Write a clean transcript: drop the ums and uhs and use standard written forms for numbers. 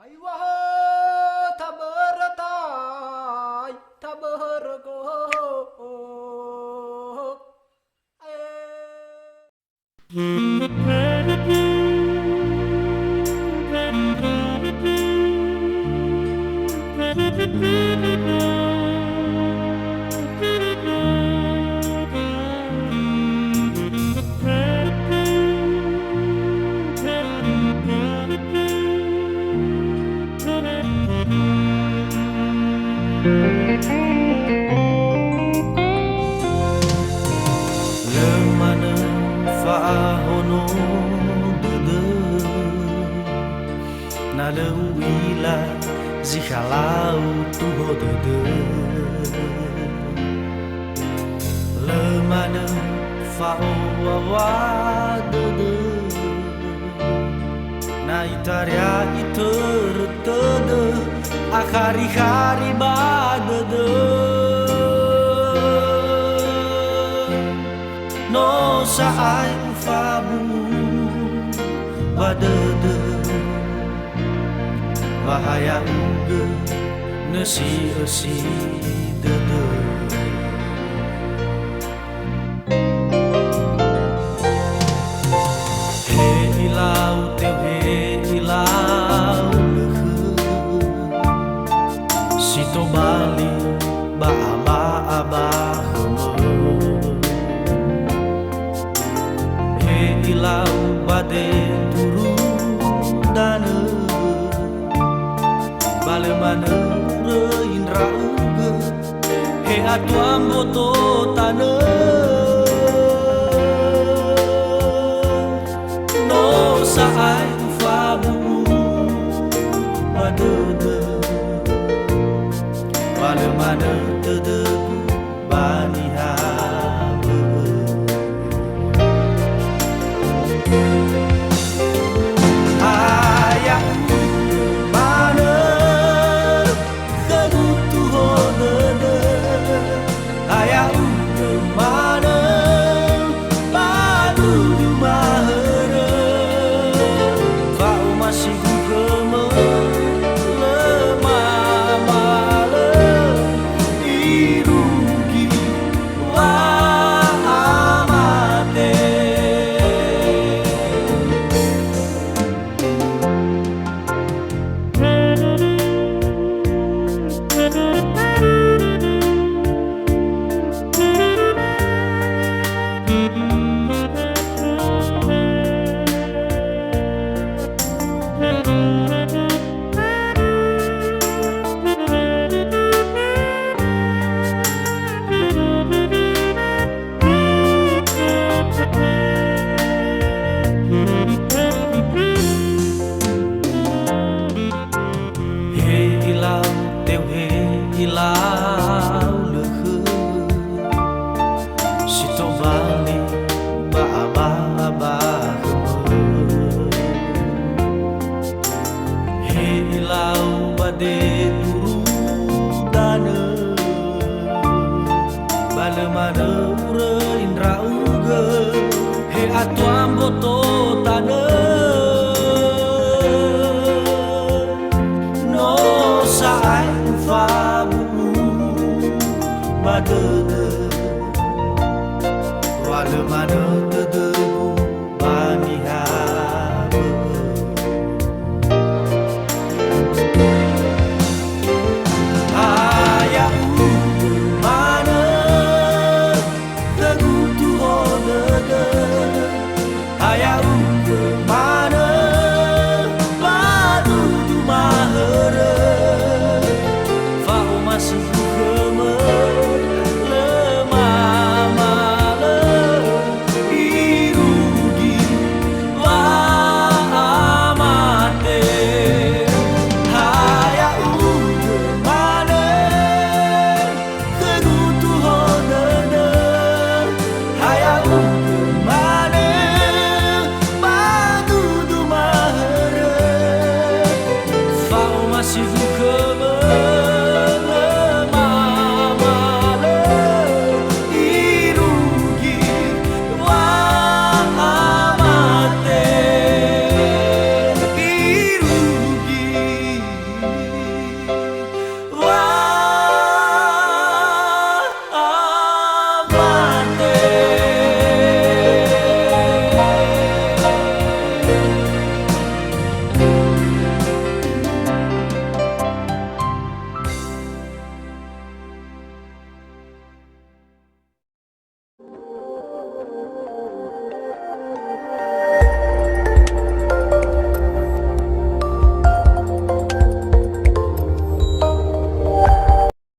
Hay wah tabaratai tabargo Lemana fahono dede na leuila zikalau tuho dede Lemana fahowa dede na itaria iter dede akari-kari badede no saay fabu badede bahaya uge nesi dede he ilau teu he ilau lehe sito bali ba ilau bade turu dana bale mana rein rauge he atuam boto tana no saai fabu badede bale mana tede bani ilau lehe sito bali ba he ilau bade turu dana bale mana urein rauge he atuam boto tana no saai fabu badede wale mana tede bani habe aya mana tegu tuho dede aya mana badu du mahere masih gema lemamale irugi wa amate haya uge mane kegutu honene haya uge mane badu du mahere fa masih